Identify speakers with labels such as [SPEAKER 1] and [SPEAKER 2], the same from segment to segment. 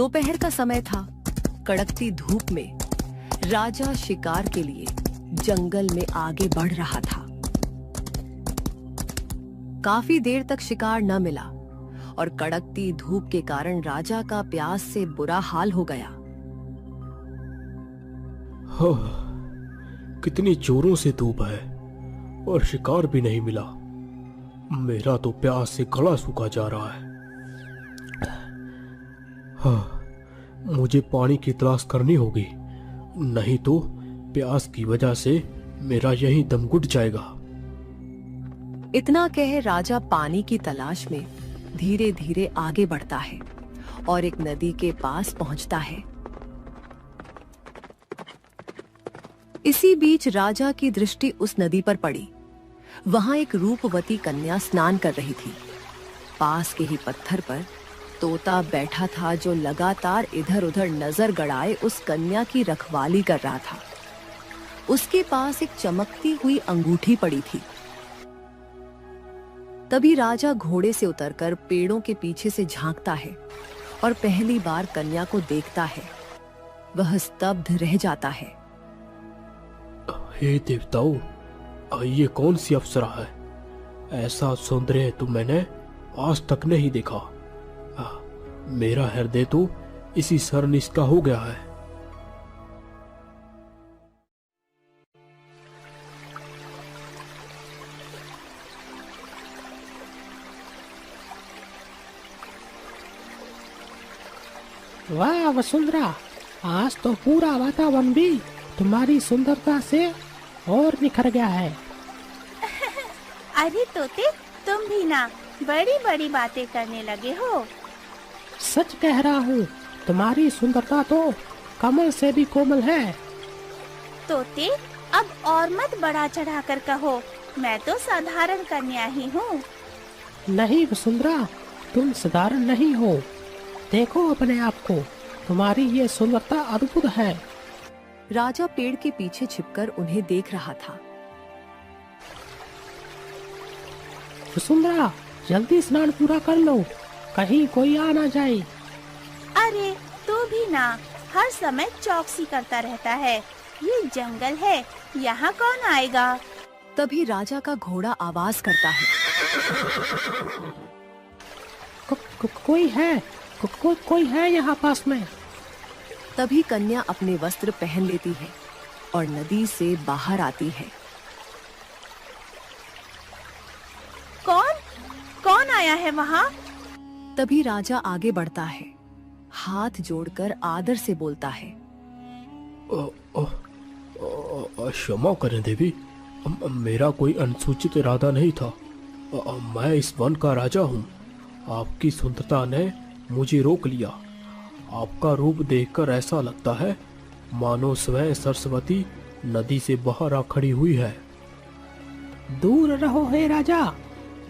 [SPEAKER 1] दोपहर का समय था। कड़कती धूप में राजा शिकार के लिए जंगल में आगे बढ़ रहा था। काफी देर तक शिकार न मिला और कड़कती धूप के कारण राजा का प्यास से बुरा हाल हो गया।
[SPEAKER 2] कितनी जोरों से धूप है और शिकार भी नहीं मिला। मेरा तो प्यास से गला सूखा जा रहा है। मुझे पानी की तलाश करनी होगी, नहीं तो प्यास की वजह से मेरा यही दम घुट जाएगा।
[SPEAKER 1] इतना कह राजा पानी की तलाश में धीरे धीरे आगे बढ़ता है और एक नदी के पास पहुंचता है। इसी बीच राजा की दृष्टि उस नदी पर पड़ी। वहां एक रूपवती कन्या स्नान कर रही थी। पास के ही पत्थर पर तोता बैठा था जो लगातार इधर उधर नजर गड़ाए उस कन्या की रखवाली कर रहा था। उसके पास एक चमकती हुई अंगूठी पड़ी थी। तभी राजा घोड़े से उतरकर पेड़ों के पीछे से झांकता है और पहली बार कन्या को देखता है। वह स्तब्ध रह जाता है।
[SPEAKER 2] हे देवताओं, ये कौन सी अप्सरा है? ऐसा सौंदर्य तो मैंने आज तक नहीं देखा। मेरा हृदय तो इसी सरनिश का हो गया है।
[SPEAKER 3] वाह वसुंधरा, आज तो पूरा वातावरण भी तुम्हारी सुंदरता से और निखर गया है।
[SPEAKER 4] अरे तोते, तुम भी ना बड़ी बड़ी बातें करने लगे हो।
[SPEAKER 3] सच कह रहा हूँ, तुम्हारी सुंदरता तो कमल से भी कोमल है।
[SPEAKER 4] तोते, अब और मत बढ़ा चढ़ा कर कहो, मैं तो साधारण कन्या ही हूँ।
[SPEAKER 3] नहीं वसुंधरा, तुम साधारण नहीं हो। देखो अपने आप को, तुम्हारी ये सुंदरता अद्भुत है।
[SPEAKER 1] राजा पेड़ के पीछे छिपकर उन्हें देख रहा था।
[SPEAKER 3] वसुंधरा, जल्दी स्नान पूरा कर लो, कहीं कोई आ ना जाए।
[SPEAKER 4] अरे तू भी ना हर समय चौकसी करता रहता है। ये जंगल है, यहाँ कौन आएगा?
[SPEAKER 1] तभी राजा का घोड़ा आवाज करता है।
[SPEAKER 3] कोई है, कोई है यहाँ पास में।
[SPEAKER 1] तभी कन्या अपने वस्त्र पहन लेती है और नदी से बाहर आती है।
[SPEAKER 4] कौन आया है वहाँ?
[SPEAKER 1] तभी राजा आगे बढ़ता है, हाथ जोड़कर आदर से बोलता है।
[SPEAKER 2] क्षमा करें देवी, मेरा कोई अनुसूचित इरादा नहीं था। मैं इस वन का राजा हूँ। आपकी सुंदरता ने मुझे रोक लिया। आपका रूप देखकर ऐसा लगता है मानो स्वयं सरस्वती नदी से बाहर आ खड़ी हुई है।
[SPEAKER 3] दूर रहो हे राजा,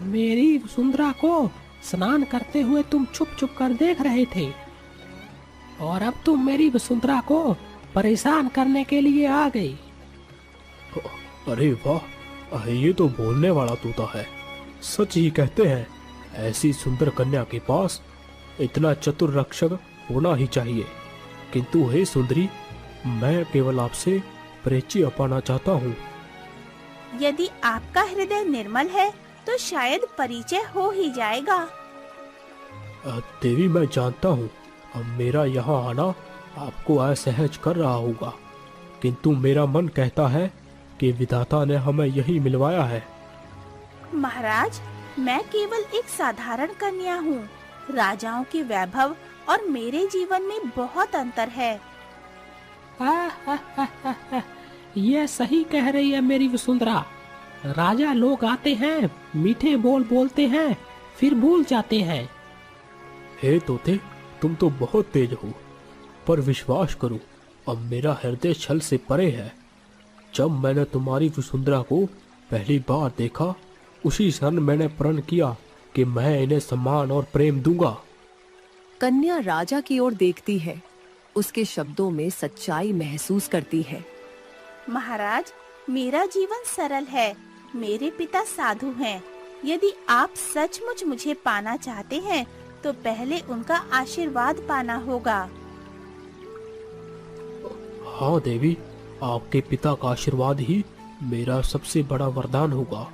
[SPEAKER 3] मेरी वसुंधरा को स्नान करते हुए तुम छुप छुप कर देख रहे थे और अब तुम मेरी वसुंधरा को परेशान करने के लिए आ गई।
[SPEAKER 2] अरे वाह, ये तो बोलने वाला तोता है। सच ही कहते हैं, ऐसी सुंदर कन्या के पास इतना चतुर रक्षक होना ही चाहिए। किंतु हे सुंदरी, मैं केवल आपसे परिचय पाना चाहता हूँ।
[SPEAKER 4] यदि आपका हृदय निर्मल है तो शायद परिचय हो ही जाएगा।
[SPEAKER 2] देवी, मैं जानता हूँ मेरा यहाँ आना आपको असहज कर रहा होगा, किंतु मेरा मन कहता है कि विधाता ने हमें यही मिलवाया है।
[SPEAKER 4] महाराज, मैं केवल एक साधारण कन्या हूँ। राजाओं के वैभव और मेरे जीवन में बहुत अंतर है।
[SPEAKER 3] ये सही कह रही है मेरी वसुंधरा। राजा लोग आते हैं, मीठे बोल बोलते हैं, फिर भूल जाते हैं।
[SPEAKER 2] हे तोते, तुम तो बहुत तेज हो, पर विश्वास करो, अब मेरा हृदय छल से परे है। जब मैंने तुम्हारी वसुंधरा को पहली बार देखा, उसी क्षण मैंने प्रण किया कि मैं इन्हें सम्मान और प्रेम दूंगा।
[SPEAKER 1] कन्या राजा की ओर देखती है, उसके शब्दों में सच्चाई महसूस करती है।
[SPEAKER 4] महाराज, मेरा जीवन सरल है। मेरे पिता साधु हैं। यदि आप सचमुच मुझे पाना चाहते हैं तो पहले उनका आशीर्वाद पाना होगा।
[SPEAKER 2] हाँ देवी, आपके पिता का आशीर्वाद ही मेरा सबसे बड़ा वरदान होगा।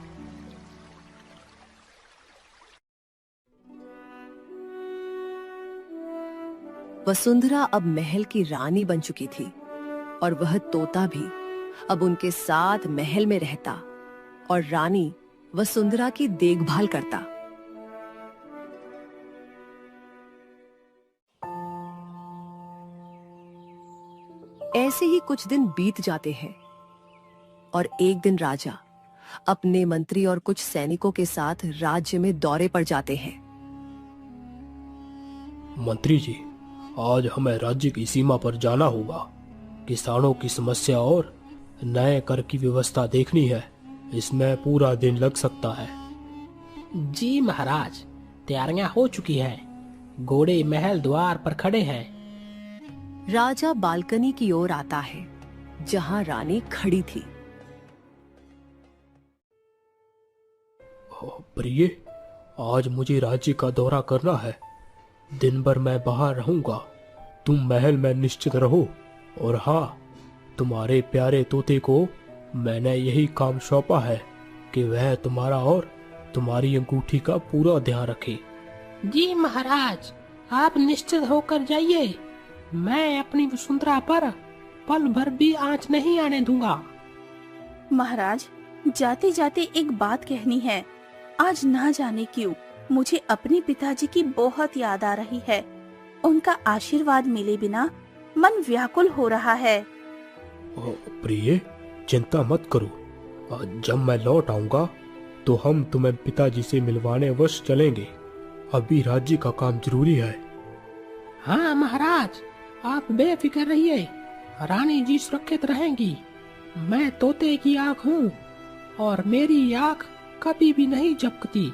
[SPEAKER 1] वसुंधरा अब महल की रानी बन चुकी थी और वह तोता भी अब उनके साथ महल में रहता और रानी वसुंधरा की देखभाल करता। ऐसे ही कुछ दिन बीत जाते हैं और एक दिन राजा अपने मंत्री और कुछ सैनिकों के साथ राज्य में दौरे पर जाते हैं।
[SPEAKER 2] मंत्री जी, आज हमें राज्य की सीमा पर जाना होगा। किसानों की समस्या और नए कर की व्यवस्था देखनी है। इसमें पूरा दिन लग सकता है।
[SPEAKER 3] जी महाराज, तैयारियां हो चुकी हैं। घोड़े महल द्वार पर खड़े हैं।
[SPEAKER 1] राजा बालकनी की ओर आता है जहां रानी खड़ी थी।
[SPEAKER 2] प्रिय, आज मुझे राज्य का दौरा करना है। दिन भर मैं बाहर रहूंगा। तुम महल में निश्चित रहो। और हाँ, तुम्हारे प्यारे तोते को मैंने यही काम सौंपा है कि वह तुम्हारा और तुम्हारी अंगूठी का पूरा ध्यान रखे।
[SPEAKER 3] जी महाराज, आप निश्चित होकर जाइए। मैं अपनी वसुंधरा पर पल भर भी आंच नहीं आने दूंगा।
[SPEAKER 4] महाराज, जाते जाते एक बात कहनी है। आज ना जाने क्यों मुझे अपने पिताजी की बहुत याद आ रही है। उनका आशीर्वाद मिले बिना मन व्याकुल हो रहा है।
[SPEAKER 2] प्रिय, चिंता मत करो। जब मैं लौट आऊंगा तो हम तुम्हें पिताजी से मिलवाने अवश्य चलेंगे। अभी राज्य का काम जरूरी है।
[SPEAKER 3] हाँ महाराज, आप बेफिक्र रहिए। रानी जी सुरक्षित रहेंगी। मैं तोते की आँख हूँ और मेरी आँख कभी भी नहीं झपकती।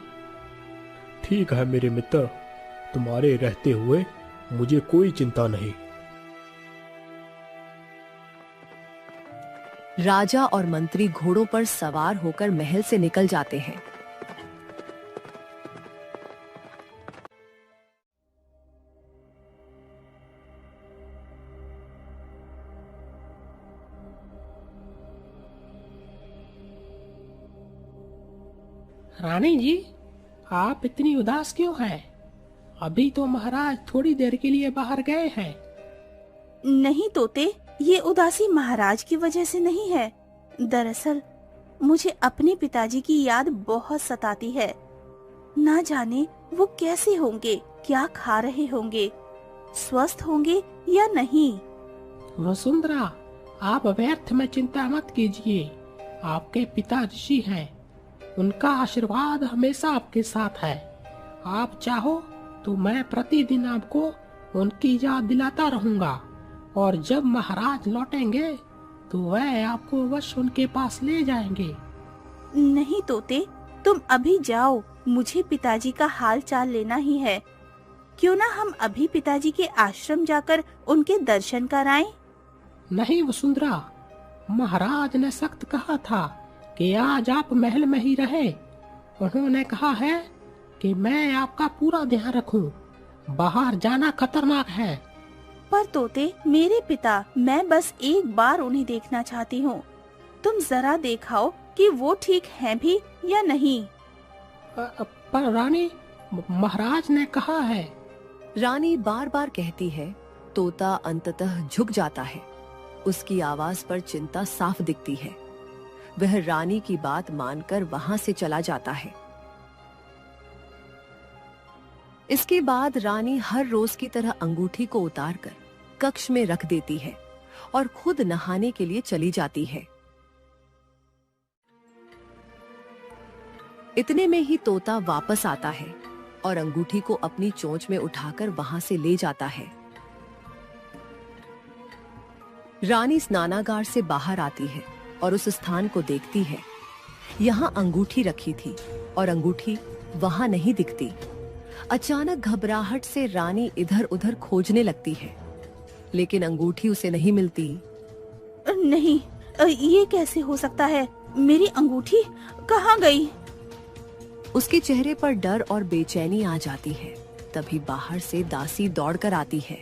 [SPEAKER 2] ठीक है मेरे मित्र, तुम्हारे रहते हुए मुझे कोई चिंता नहीं।
[SPEAKER 1] राजा और मंत्री घोड़ों पर सवार होकर महल से निकल जाते हैं।
[SPEAKER 3] रानी जी, आप इतनी उदास क्यों हैं? अभी तो महाराज थोड़ी देर के लिए बाहर गए हैं।
[SPEAKER 4] नहीं तोते, ये उदासी महाराज की वजह से नहीं है। दरअसल मुझे अपने पिताजी की याद बहुत सताती है। ना जाने वो कैसे होंगे, क्या खा रहे होंगे, स्वस्थ होंगे या नहीं।
[SPEAKER 3] वसुंधरा, आप व्यर्थ में चिंता मत कीजिए। आपके पिता ऋषि हैं। उनका आशीर्वाद हमेशा आपके साथ है। आप चाहो तो मैं प्रतिदिन आपको उनकी याद दिलाता रहूंगा और जब महाराज लौटेंगे तो वह आपको अवश्य उनके पास ले जाएंगे।
[SPEAKER 4] नहीं तोते, तुम अभी जाओ। मुझे पिताजी का हाल चाल लेना ही है। क्यों ना हम अभी पिताजी के आश्रम जाकर उनके दर्शन कराएं?
[SPEAKER 3] नहीं वसुंधरा, महाराज ने सख्त कहा था कि आज आप महल में ही रहे। उन्होंने कहा है कि मैं आपका पूरा ध्यान रखूं। बाहर जाना खतरनाक है।
[SPEAKER 4] पर तोते, मेरे पिता, मैं बस एक बार उन्हें देखना चाहती हूँ। तुम जरा दिखाओ कि वो ठीक हैं भी या नहीं।
[SPEAKER 3] पर रानी, महाराज ने कहा है।
[SPEAKER 1] रानी बार बार कहती है। तोता अंततः झुक जाता है। उसकी आवाज पर चिंता साफ दिखती है। वह रानी की बात मानकर वहां से चला जाता है। इसके बाद रानी हर रोज की तरह अंगूठी को उतारकर कक्ष में रख देती है और खुद नहाने के लिए चली जाती है। इतने में ही तोता वापस आता है और अंगूठी को अपनी चोंच में उठाकर वहां से ले जाता है। रानी स्नानागार से बाहर आती है और उस स्थान को देखती है। यहाँ अंगूठी रखी थी और अंगूठी वहां नहीं दिखती। अचानक घबराहट से रानी इधर उधर खोजने लगती है, लेकिन अंगूठी उसे नहीं मिलती।
[SPEAKER 4] नहीं, ये कैसे हो सकता है? मेरी अंगूठी कहाँ गई?
[SPEAKER 1] उसके चेहरे पर डर और बेचैनी आ जाती है। तभी बाहर से दासी दौड़कर आती है।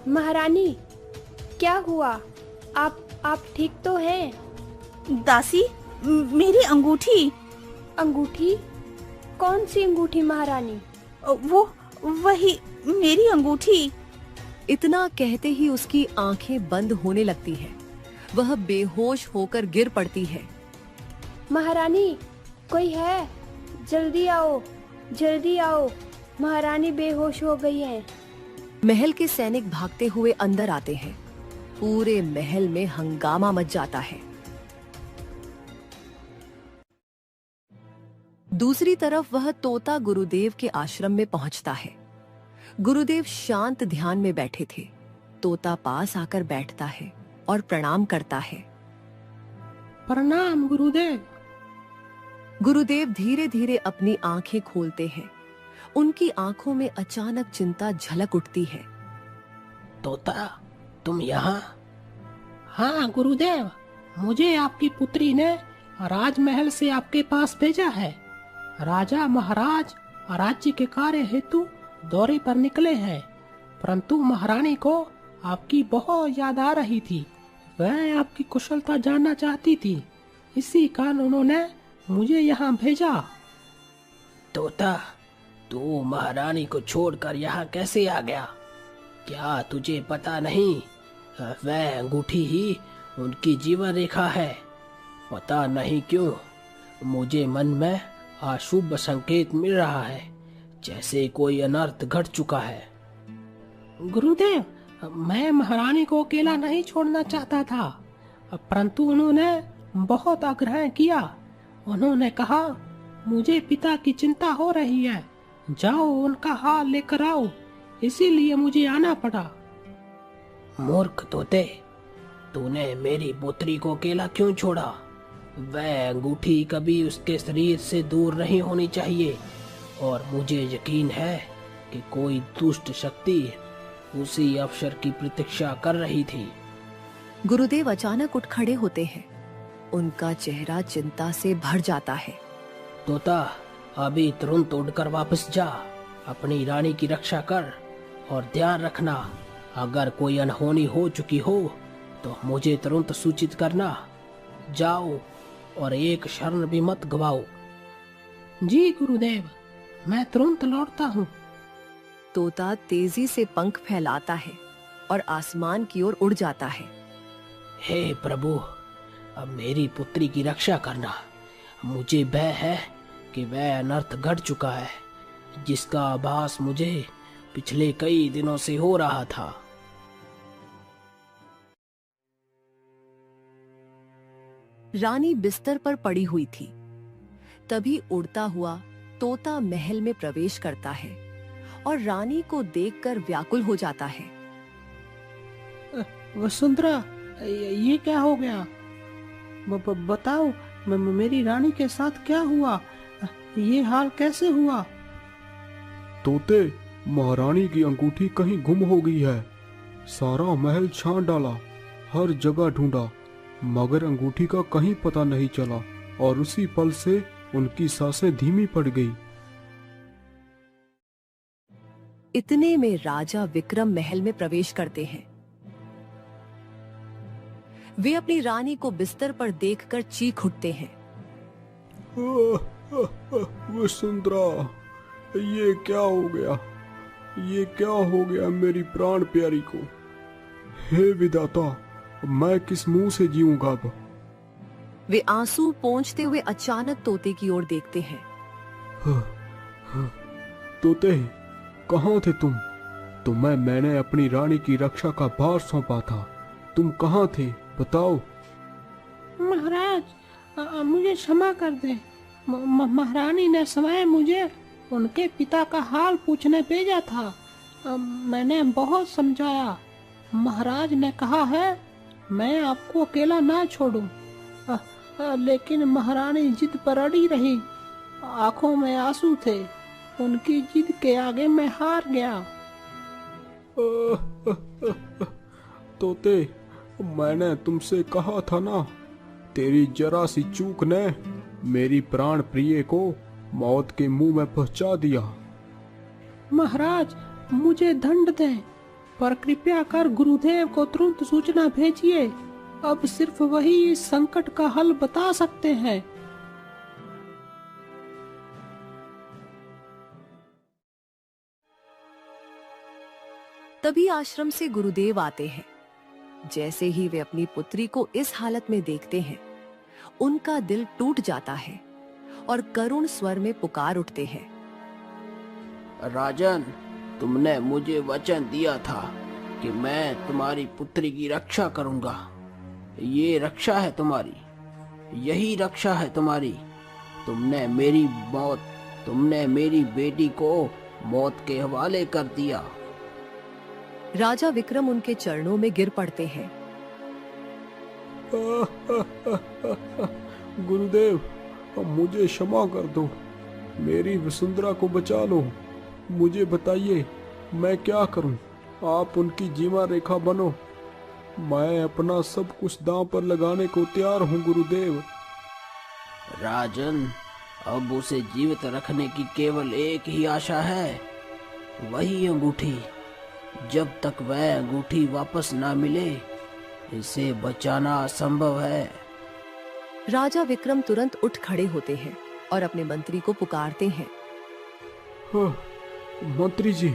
[SPEAKER 5] महारानी, क्या हुआ? आप ठीक तो हैं?
[SPEAKER 4] दासी, मेरी अंगूठी।
[SPEAKER 5] अंगूठी? कौन सी अंगूठी महारानी?
[SPEAKER 4] वही मेरी अंगूठी।
[SPEAKER 1] इतना कहते ही उसकी आंखें बंद होने लगती है। वह बेहोश होकर गिर पड़ती है।
[SPEAKER 5] महारानी, कोई है? जल्दी आओ, जल्दी आओ, महारानी बेहोश हो गई हैं।
[SPEAKER 1] महल के सैनिक भागते हुए अंदर आते हैं। पूरे महल में हंगामा मच जाता है। दूसरी तरफ वह तोता गुरुदेव के आश्रम में पहुंचता है। गुरुदेव शांत ध्यान में बैठे थे। तोता पास आकर बैठता है और प्रणाम करता है।
[SPEAKER 3] प्रणाम गुरुदेव।
[SPEAKER 1] गुरुदेव धीरे धीरे अपनी आंखें खोलते हैं। उनकी आंखों में अचानक चिंता झलक उठती है।
[SPEAKER 3] तोता, तुम यहाँ? हाँ गुरुदेव, मुझे आपकी पुत्री ने राजमहल से आपके पास भेजा है। राजा महाराज राज्य के कार्य हेतु दौरे पर निकले हैं, परंतु महारानी को आपकी बहुत याद आ रही थी। वह आपकी कुशलता जानना चाहती थी, इसी कारण उन्होंने मुझे यहाँ भेजा। तोता, तू महारानी को छोड़कर यहाँ कैसे आ गया? क्या तुझे पता नहीं, वह अंगूठी ही उनकी जीवन रेखा है। पता नहीं क्यों मुझे मन में अशुभ संकेत मिल रहा है, जैसे कोई अनर्थ घट चुका है। गुरुदेव, मैं महारानी को अकेला नहीं छोड़ना चाहता था, परंतु उन्होंने बहुत आग्रह किया। उन्होंने कहा, मुझे पिता की चिंता हो रही है, जाओ उनका हाल लेकर आओ, इसीलिए मुझे आना पड़ा। मूर्ख तोते, तूने मेरी पुत्री को अकेला क्यों छोड़ा? वह अंगूठी कभी उसके शरीर से दूर नहीं होनी चाहिए, और मुझे यकीन है कि कोई दुष्ट शक्ति उसी अवसर की प्रतीक्षा कर रही थी।
[SPEAKER 1] गुरुदेव अचानक उठ खड़े होते हैं। उनका चेहरा चिंता से भर जाता है।
[SPEAKER 3] तोता, अभी तुरंत उड़कर वापस जा, अपनी रानी की रक्षा कर, और ध्यान रखना, अगर कोई अनहोनी हो चुकी हो तो मुझे तुरंत सूचित करना। जाओ और एक क्षण भी मत गवाओ। जी गुरुदेव, मैं तुरंत लौटता हूँ।
[SPEAKER 1] तोता तेजी से पंख फैलाता है और आसमान की ओर उड़ जाता है।
[SPEAKER 3] हे प्रभु, अब मेरी पुत्री की रक्षा करना। मुझे भय है कि वह अनर्थ घट चुका है, जिसका आभास मुझे पिछले कई दिनों से हो रहा था।
[SPEAKER 1] रानी बिस्तर पर पड़ी हुई थी। तभी उड़ता हुआ तोता महल में प्रवेश करता है और रानी को देखकर व्याकुल हो जाता है।
[SPEAKER 3] वसुंधरा, ये क्या हो गया? बताओ, मेरी रानी के साथ क्या हुआ? ये हाल कैसे हुआ?
[SPEAKER 2] तोते, महारानी की अंगूठी कहीं गुम हो गई है। सारा महल छान डाला, हर जगह ढूंढा, मगर अंगूठी का कहीं पता नहीं चला, और उसी पल से उनकी सांसें धीमी पड़ गई।
[SPEAKER 1] इतने में राजा विक्रम महल में प्रवेश करते हैं। वे अपनी रानी को बिस्तर पर देखकर चीख उठते हैं।
[SPEAKER 2] वसुंधरा, ये क्या हो गया? ये क्या हो गया मेरी प्राण प्यारी को? हे विधाता, मैं किस मुंह से जीऊंगा अब?
[SPEAKER 1] वे आंसू पोंछते हुए अचानक तोते की ओर देखते हैं।
[SPEAKER 2] तोते, कहाँ थे तुम? तुम्हें मैंने अपनी रानी की रक्षा का भार सौंपा था। तुम कहाँ थे, बताओ।
[SPEAKER 3] महाराज, मुझे क्षमा कर दे। महारानी ने स्वयं मुझे उनके पिता का हाल पूछने भेजा था। मैंने बहुत समझाया। महाराज ने कहा है मैं आपको अकेला ना छोड़ूं, लेकिन महारानी जिद पर अड़ी रही। आंखों में आंसू थे, उनकी जिद के आगे मैं हार गया।
[SPEAKER 2] तोते, मैंने तुमसे कहा था ना, तेरी जरा सी चूक ने मेरी प्राण प्रिय को मौत के मुंह में पहुंचा दिया।
[SPEAKER 3] महाराज, मुझे दंड दें, पर कृपया कर गुरुदेव को तुरंत सूचना भेजिए। अब सिर्फ वही इस संकट का हल बता सकते हैं।
[SPEAKER 1] तभी आश्रम से गुरुदेव आते हैं। जैसे ही वे अपनी पुत्री को इस हालत में देखते हैं, उनका दिल टूट जाता है और करुण स्वर में पुकार उठते हैं।
[SPEAKER 6] राजन, तुमने मुझे वचन दिया था कि मैं तुम्हारी पुत्री की रक्षा करूंगा। ये रक्षा है तुम्हारी, यही रक्षा है तुम्हारी। तुमने मेरी बेटी को मौत के हवाले कर दिया।
[SPEAKER 1] राजा विक्रम उनके चरणों में गिर पड़ते हैं।
[SPEAKER 2] गुरुदेव, मुझे क्षमा कर दो, मेरी वसुंधरा को बचा लो। मुझे बताइए मैं क्या करूं? आप उनकी जीवन रेखा बनो। मैं अपना सब कुछ दांव पर लगाने को तैयार हूं गुरुदेव।
[SPEAKER 6] राजन, अब उसे जीवित रखने की केवल एक ही आशा है, वही अंगूठी। जब तक वह अंगूठी वापस ना मिले, इसे बचाना असंभव है।
[SPEAKER 1] राजा विक्रम तुरंत उठ खड़े होते हैं और अपने मंत्री को पुकारते हैं।
[SPEAKER 2] हाँ, मंत्री जी,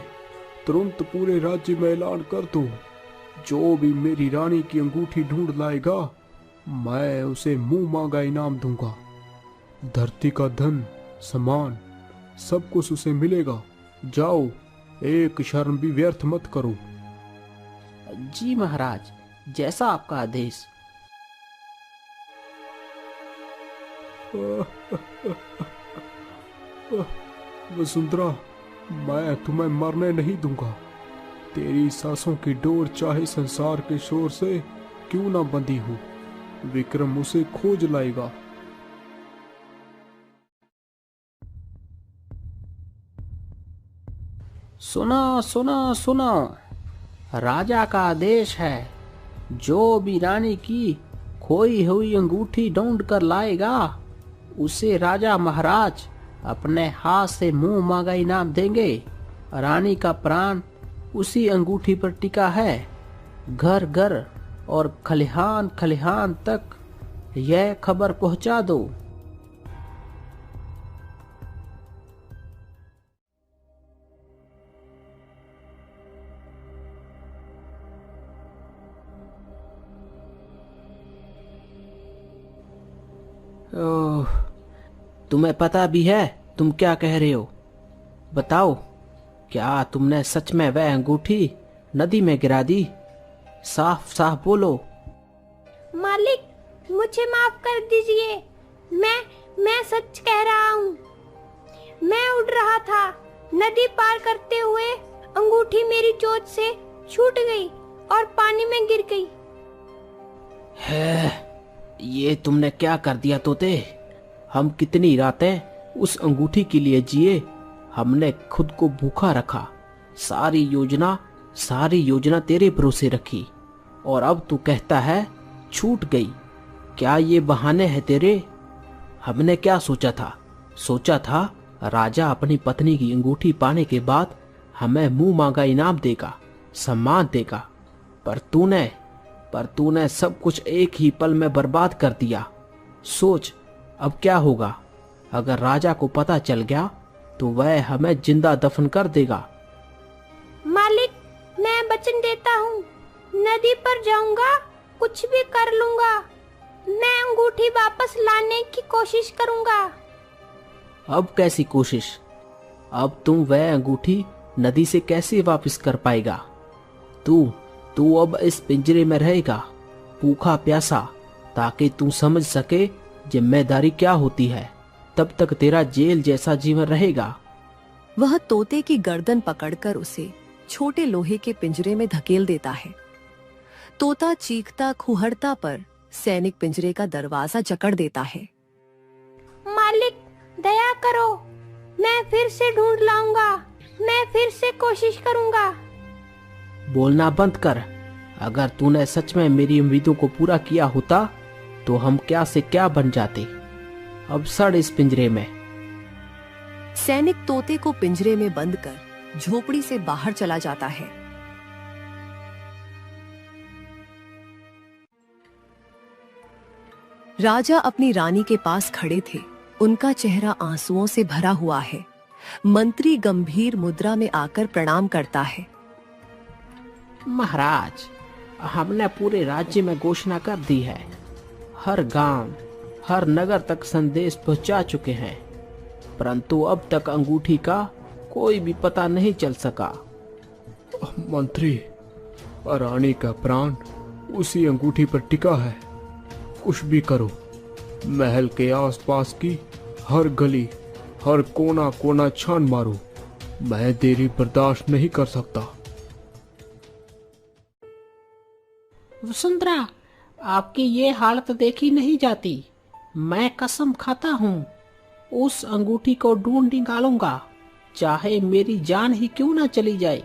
[SPEAKER 2] तुरंत पूरे राज्य में ऐलान कर दो, जो भी मेरी रानी की अंगूठी ढूंढ लाएगा, मैं उसे मुंह मांगा इनाम दूंगा। धरती का धन, सामान, सब कुछ उसे मिलेगा। जाओ, एक क्षण भी व्यर्थ मत करो।
[SPEAKER 6] जी महाराज, जैसा आपका आदेश।
[SPEAKER 2] वसुंधरा, मैं तुम्हें मरने नहीं दूंगा। तेरी सांसों की डोर चाहे संसार के शोर से क्यों ना बंधी हो, विक्रम उसे खोज लाएगा।
[SPEAKER 6] सुनो सुनो सुनो, राजा का आदेश है, जो भी रानी की खोई हुई अंगूठी ढूंढ कर लाएगा, उसे राजा महाराज अपने हाथ से मुंह मांगा इनाम देंगे। रानी का प्राण उसी अंगूठी पर टिका है। घर घर और खलिहान खलिहान तक यह खबर पहुंचा दो। ओह, तुम्हें पता भी है तुम क्या कह रहे हो? बताओ, क्या तुमने सच में वह अंगूठी नदी में गिरा दी? साफ साफ बोलो।
[SPEAKER 5] मालिक, मुझे माफ कर दीजिए। मैं सच कह रहा हूँ। मैं उड़ रहा था, नदी पार करते हुए अंगूठी मेरी चोंच से छूट गई और पानी में गिर गई।
[SPEAKER 6] है, ये तुमने क्या कर दिया तोते? हम कितनी रातें उस अंगूठी के लिए जिए, हमने खुद को भूखा रखा, सारी योजना तेरे भरोसे रखी, और अब तू कहता है छूट गई। क्या ये बहाने हैं तेरे? हमने क्या सोचा था राजा अपनी पत्नी की अंगूठी पाने के बाद हमें मुंह मांगा इनाम देगा, सम्मान देगा, पर तूने सब कुछ एक ही पल में बर्बाद कर दिया। सोच अब क्या होगा। अगर राजा को पता चल गया तो वह हमें जिंदा दफन कर देगा।
[SPEAKER 5] मालिक, मैं वचन देता हूँ, नदी पर जाऊंगा, कुछ भी कर लूंगा। मैं अंगूठी वापस लाने की कोशिश करूंगा।
[SPEAKER 6] अब कैसी कोशिश? अब तुम वह अंगूठी नदी से कैसे वापस कर पाएगा? तू अब इस पिंजरे में रहेगा, भूखा प्यासा, ताकि तू समझ सके जिम्मेदारी क्या होती है। तब तक तेरा जेल जैसा जीवन रहेगा।
[SPEAKER 1] वह तोते की गर्दन पकड़कर उसे छोटे लोहे के पिंजरे में धकेल देता है। तोता चीखता खुहरता पर सैनिक पिंजरे का दरवाजा जकड़ देता है।
[SPEAKER 5] मालिक, दया करो, मैं फिर से ढूंढ लाऊंगा, मैं फिर से कोशिश करूंगा।
[SPEAKER 6] बोलना बंद कर। अगर तूने सच में मेरी उम्मीदों को पूरा किया होता तो हम क्या से क्या बन जाते। अब सड़ इस पिंजरे में।
[SPEAKER 1] सैनिक तोते को पिंजरे में बंद कर झोपड़ी से बाहर चला जाता है। राजा अपनी रानी के पास खड़े थे। उनका चेहरा आंसुओं से भरा हुआ है। मंत्री गंभीर मुद्रा में आकर प्रणाम करता है।
[SPEAKER 6] महाराज, हमने पूरे राज्य में घोषणा कर दी है। हर गांव, हर नगर तक संदेश पहुंचा चुके हैं, परंतु अब तक अंगूठी का कोई भी पता नहीं चल सका।
[SPEAKER 2] मंत्री, रानी का प्राण उसी अंगूठी पर टिका है। कुछ भी करो, महल के आसपास की हर गली, हर कोना कोना छान मारो। मैं देरी बर्दाश्त नहीं कर सकता।
[SPEAKER 6] वसुंधरा, आपकी ये हालत देखी नहीं जाती। मैं कसम खाता हूँ, उस अंगूठी को ढूंढ निकालूंगा, चाहे मेरी जान ही क्यों ना चली जाए।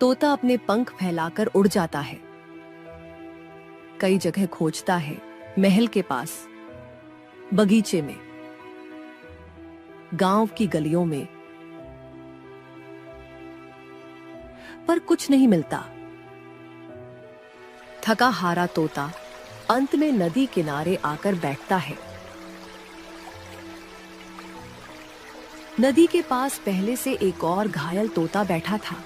[SPEAKER 1] तोता अपने पंख फैलाकर उड़ जाता है। कई जगह खोजता है, महल के पास, बगीचे में, गांव की गलियों में, पर कुछ नहीं मिलता। थका हारा तोता अंत में नदी किनारे आकर बैठता है। नदी के पास पहले से एक और घायल तोता बैठा था।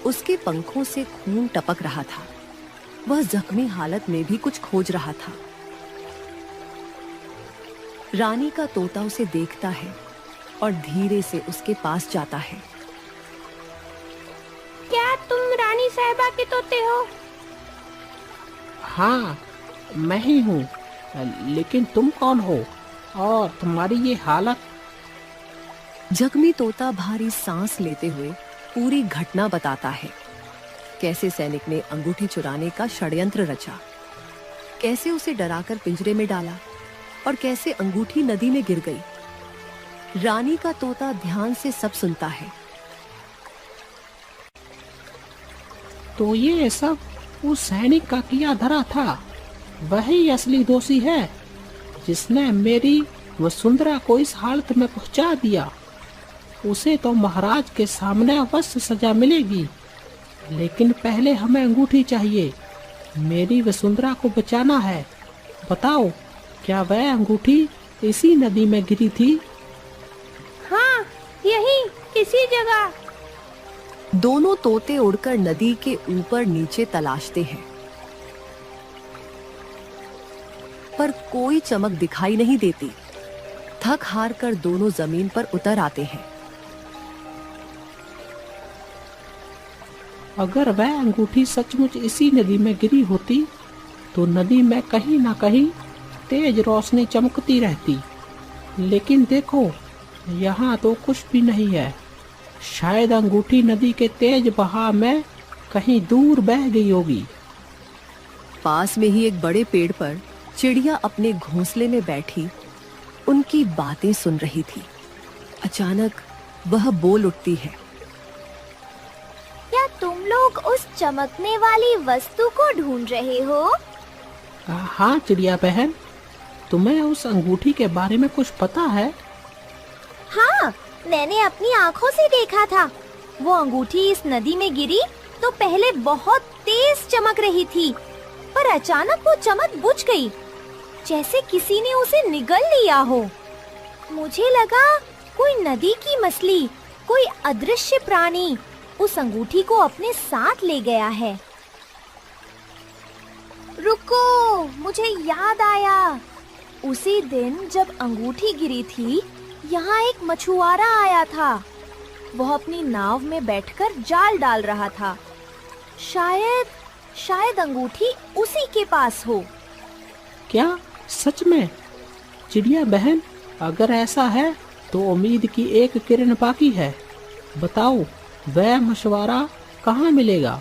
[SPEAKER 1] उसके पंखों से खून टपक रहा था। वह जख्मी हालत में भी कुछ खोज रहा था। रानी का तोता उसे देखता है और धीरे से उसके पास जाता है।
[SPEAKER 5] क्या तुम रानी साहिबा के तोते हो?
[SPEAKER 6] हाँ, मैं ही हूँ, लेकिन तुम कौन हो और तुम्हारी ये हालत?
[SPEAKER 1] जख्मी तोता भारी सांस लेते हुए पूरी घटना बताता है। कैसे सैनिक ने अंगूठी चुराने का षड्यंत्र रचा, कैसे उसे डराकर पिंजरे में डाला और कैसे अंगूठी नदी में गिर गई। रानी का तोता ध्यान से सब सुनता है।
[SPEAKER 6] तो ये सब उस सैनिक का किया धरा था। वही असली दोषी है जिसने मेरी वसुंधरा को इस हालत में पहुंचा दिया। उसे तो महाराज के सामने अवश्य सजा मिलेगी, लेकिन पहले हमें अंगूठी चाहिए। मेरी वसुंधरा को बचाना है। बताओ, क्या वह अंगूठी इसी नदी में गिरी थी?
[SPEAKER 5] हाँ, यही इसी जगह।
[SPEAKER 1] दोनों तोते उड़कर नदी के ऊपर नीचे तलाशते हैं, पर कोई चमक दिखाई नहीं देती। थक हार कर दोनों जमीन पर उतर आते हैं।
[SPEAKER 6] अगर वह अंगूठी सचमुच इसी नदी में गिरी होती तो नदी में कहीं ना कहीं तेज रोशनी चमकती रहती, लेकिन देखो, यहाँ तो कुछ भी नहीं है। शायद अंगूठी नदी के तेज बहाव में कहीं दूर बह गई होगी।
[SPEAKER 1] पास में ही एक बड़े पेड़ पर चिड़िया अपने घोंसले में बैठी उनकी बातें सुन रही थी। अचानक वह बोल उठती है।
[SPEAKER 7] क्या तुम लोग उस चमकने वाली वस्तु को ढूंढ रहे हो?
[SPEAKER 6] हाँ चिड़िया बहन, तुम्हें उस अंगूठी के बारे में कुछ पता है?
[SPEAKER 7] हाँ, मैंने अपनी आँखों से देखा था। वो अंगूठी इस नदी में गिरी तो पहले बहुत तेज चमक रही थी, पर अचानक वो चमक बुझ गई, जैसे किसी ने उसे निगल लिया हो। मुझे लगा कोई नदी की मछली, कोई अदृश्य प्राणी उस अंगूठी को अपने साथ ले गया है। रुको, मुझे याद आया। उसी दिन जब अंगूठी गिरी थी, यहाँ एक मछुआरा आया था। वह अपनी नाव में बैठकर जाल डाल रहा था। शायद अंगूठी उसी के पास हो।
[SPEAKER 6] क्या सच में? चिड़िया बहन, अगर ऐसा है तो उम्मीद की एक किरण बाकी है। बताओ, वह मछुआरा कहाँ मिलेगा?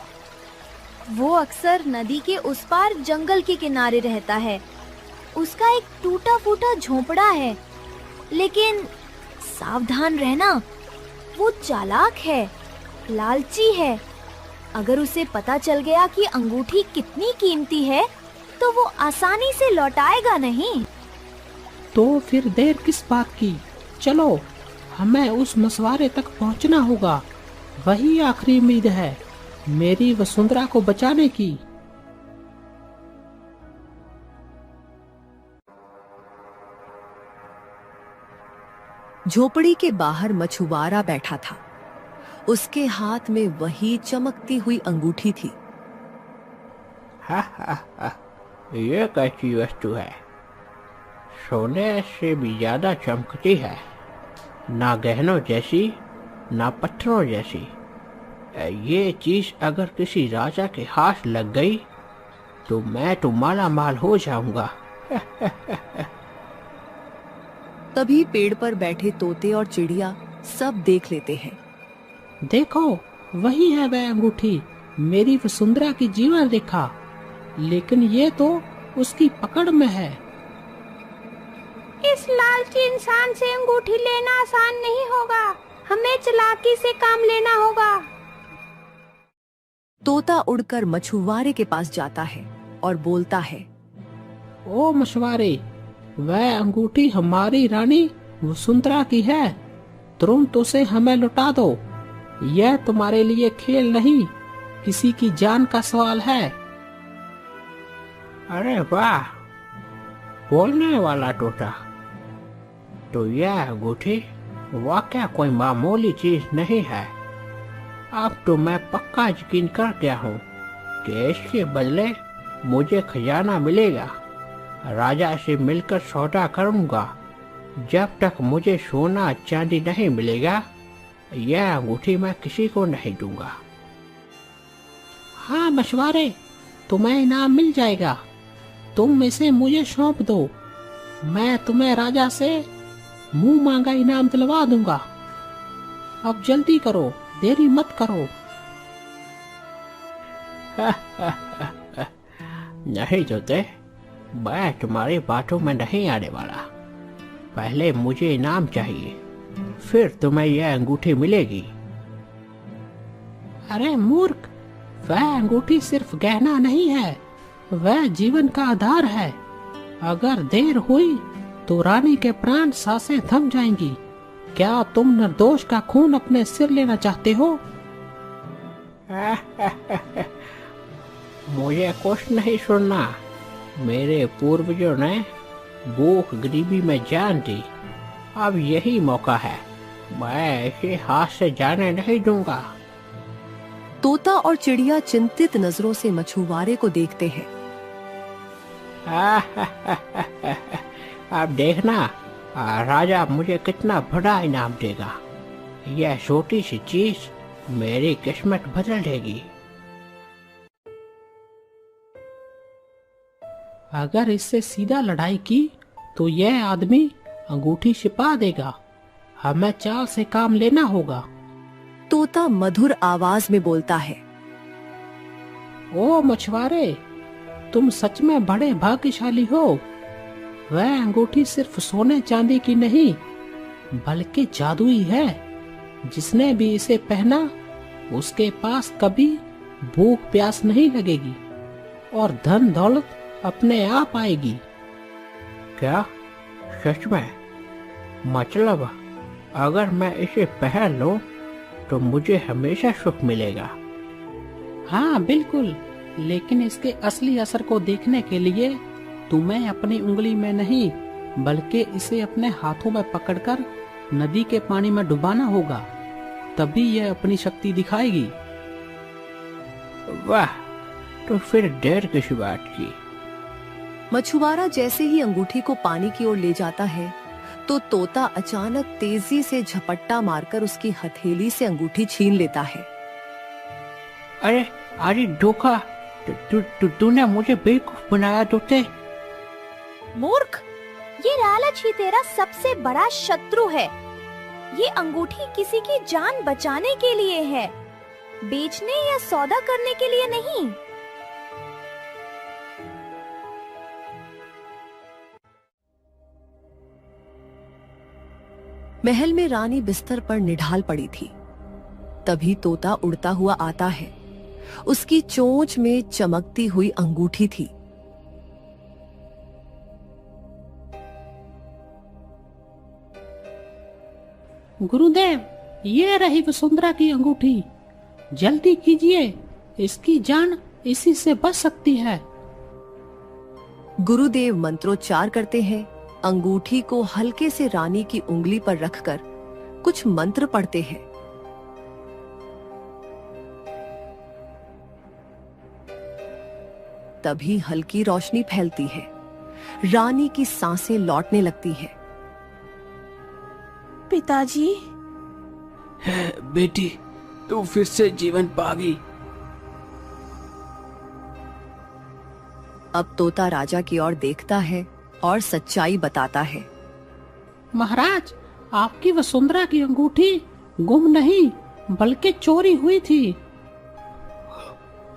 [SPEAKER 7] वो अक्सर नदी के उस पार जंगल के किनारे रहता है। उसका एक टूटा फूटा झोंपड़ा है, लेकिन सावधान रहना, वो चालाक है, लालची है। अगर उसे पता चल गया कि अंगूठी कितनी कीमती है, तो वो आसानी से लौटाएगा नहीं।
[SPEAKER 6] तो फिर देर किस बात की? चलो,
[SPEAKER 3] हमें उस मशवारे तक पहुंचना होगा। वही आखिरी उम्मीद है मेरी वसुंधरा को बचाने की।
[SPEAKER 1] झोपड़ी के बाहर मछुआरा बैठा था। उसके हाथ में वही चमकती हुई अंगूठी थी।
[SPEAKER 6] ये कैसी वस्तु है? सोने से भी ज्यादा चमकती है। ना गहनों जैसी, ना पत्थरों जैसी। ये चीज अगर किसी राजा के हाथ लग गई तो मैं तो माला माल हो जाऊंगा।
[SPEAKER 1] तभी पेड़ पर बैठे तोते और चिड़िया सब देख लेते हैं।
[SPEAKER 3] देखो, वही है वह अंगूठी, मेरी वसुंधरा की जीवन रेखा। लेकिन ये तो उसकी पकड़ में है।
[SPEAKER 5] इस लालची इंसान से अंगूठी लेना आसान नहीं होगा। हमें चालाकी से काम लेना होगा।
[SPEAKER 1] तोता उड़कर मछुआरे के पास जाता है और बोलता है,
[SPEAKER 3] ओ मछुआरे, वह अंगूठी हमारी रानी वसुंधरा की है। तुरंत उसे हमें लौटा दो। यह तुम्हारे लिए खेल नहीं, किसी की जान का सवाल है।
[SPEAKER 6] अरे वाह, बोलने वाला तोता। तो यह अंगूठी वाकई कोई मामूली चीज नहीं है। अब तो मैं पक्का यकीन कर गया हूँ कि इसके बदले मुझे खजाना मिलेगा। राजा से मिलकर सौदा करूंगा। जब तक मुझे सोना चांदी नहीं मिलेगा, यह अंगूठी मैं किसी को नहीं दूंगा।
[SPEAKER 3] हाँ मछुआरे, तुम्हें इनाम मिल जाएगा। तुम इसे मुझे सौंप दो। मैं तुम्हें राजा से मुंह मांगा इनाम दिलवा दूंगा। अब जल्दी करो, देरी मत करो।
[SPEAKER 6] नहीं तोते, मैं तुम्हारी बातों में नहीं आने वाला। पहले मुझे इनाम चाहिए, फिर तुम्हें यह अंगूठी मिलेगी।
[SPEAKER 3] अरे मूर्ख, वह अंगूठी सिर्फ गहना नहीं है, वह जीवन का आधार है। अगर देर हुई तो रानी के प्राण सांसें थम जाएंगी। क्या तुम निर्दोष का खून अपने सिर लेना चाहते हो?
[SPEAKER 6] मुझे कुछ नहीं सुनना। मेरे पूर्वजों ने भूख गरीबी में जान दी। अब यही मौका है, मैं इसे हाथ से जाने नहीं दूंगा।
[SPEAKER 1] तोता और चिड़िया चिंतित नजरों से मछुआरे को देखते हैं।
[SPEAKER 6] अब देखना राजा मुझे कितना बड़ा इनाम देगा। यह छोटी सी चीज मेरी किस्मत बदल देगी।
[SPEAKER 3] अगर इससे सीधा लड़ाई की तो यह आदमी अंगूठी छिपा देगा। हमें चाल से काम लेना होगा।
[SPEAKER 1] तोता मधुर आवाज में बोलता है,
[SPEAKER 3] ओ मछुआरे, तुम सच में बड़े भाग्यशाली हो। वह अंगूठी सिर्फ सोने चांदी की नहीं, बल्कि जादुई है। जिसने भी इसे पहना, उसके पास कभी भूख प्यास नहीं लगेगी और धन दौलत अपने आप आएगी।
[SPEAKER 6] क्या सच में? मतलब अगर मैं इसे पहन लूं तो मुझे हमेशा सुख मिलेगा?
[SPEAKER 3] हाँ बिल्कुल, लेकिन इसके असली असर को देखने के लिए तुम्हें अपनी उंगली में नहीं, बल्कि इसे अपने हाथों में पकड़कर नदी के पानी में डुबाना होगा। तभी यह अपनी शक्ति दिखाएगी।
[SPEAKER 6] वाह, तो फिर देर किस बात की?
[SPEAKER 1] मछुआरा जैसे ही अंगूठी को पानी की ओर ले जाता है तो तोता अचानक तेजी से झपट्टा मारकर उसकी हथेली से अंगूठी छीन लेता है।
[SPEAKER 6] अरे अरे धोखा, तूने मुझे बेवकूफ बनाया तोते।
[SPEAKER 7] मूर्ख, ये लालच ही तेरा सबसे बड़ा शत्रु है। ये अंगूठी किसी की जान बचाने के लिए है, बेचने या सौदा करने के लिए नहीं।
[SPEAKER 1] महल में रानी बिस्तर पर निढाल पड़ी थी। तभी तोता उड़ता हुआ आता है। उसकी चोंच में चमकती हुई अंगूठी थी।
[SPEAKER 3] गुरुदेव, ये रही वसुंधरा की अंगूठी। जल्दी कीजिए, इसकी जान इसी से बच सकती है।
[SPEAKER 1] गुरुदेव मंत्रोच्चार करते हैं, अंगूठी को हल्के से रानी की उंगली पर रखकर कुछ मंत्र पढ़ते हैं। तभी हल्की रोशनी फैलती है, रानी की सांसें लौटने लगती हैं।
[SPEAKER 4] पिताजी,
[SPEAKER 6] बेटी, तू फिर से जीवन पा गई।
[SPEAKER 1] अब तोता राजा की ओर देखता है और सच्चाई बताता है।
[SPEAKER 3] महाराज, आपकी वसुंधरा की अंगूठी गुम नहीं बल्कि चोरी हुई थी।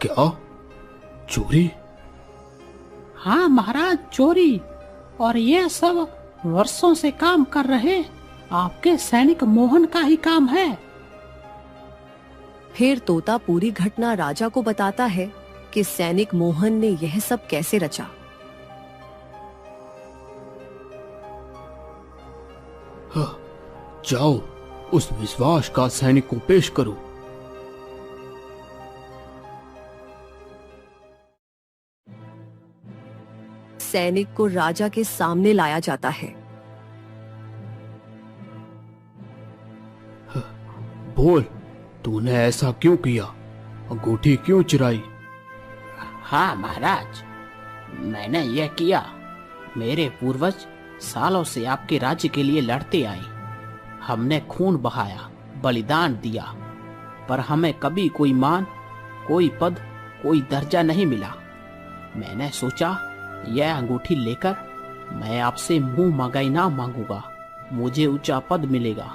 [SPEAKER 2] क्या? चोरी?
[SPEAKER 3] हाँ महाराज, चोरी। और यह सब वर्षों से काम कर रहे आपके सैनिक मोहन का ही काम है।
[SPEAKER 1] फिर तोता पूरी घटना राजा को बताता है कि सैनिक मोहन ने यह सब कैसे रचा।
[SPEAKER 2] जाओ, उस विश्वास का सैनिक को पेश करो।
[SPEAKER 1] सैनिक को राजा के सामने लाया जाता है।
[SPEAKER 2] बोल, तूने ऐसा क्यों किया? अंगूठी क्यों चुराई?
[SPEAKER 6] हाँ महाराज, मैंने यह किया। मेरे पूर्वज सालों से आपके राज्य के लिए लड़ते आए। हमने खून बहाया, बलिदान दिया, पर हमें कभी कोई मान, कोई पद, कोई दर्जा नहीं मिला। मैंने सोचा यह अंगूठी लेकर मैं आपसे मुंह मंगाई ना मांगूंगा, मुझे ऊंचा पद मिलेगा,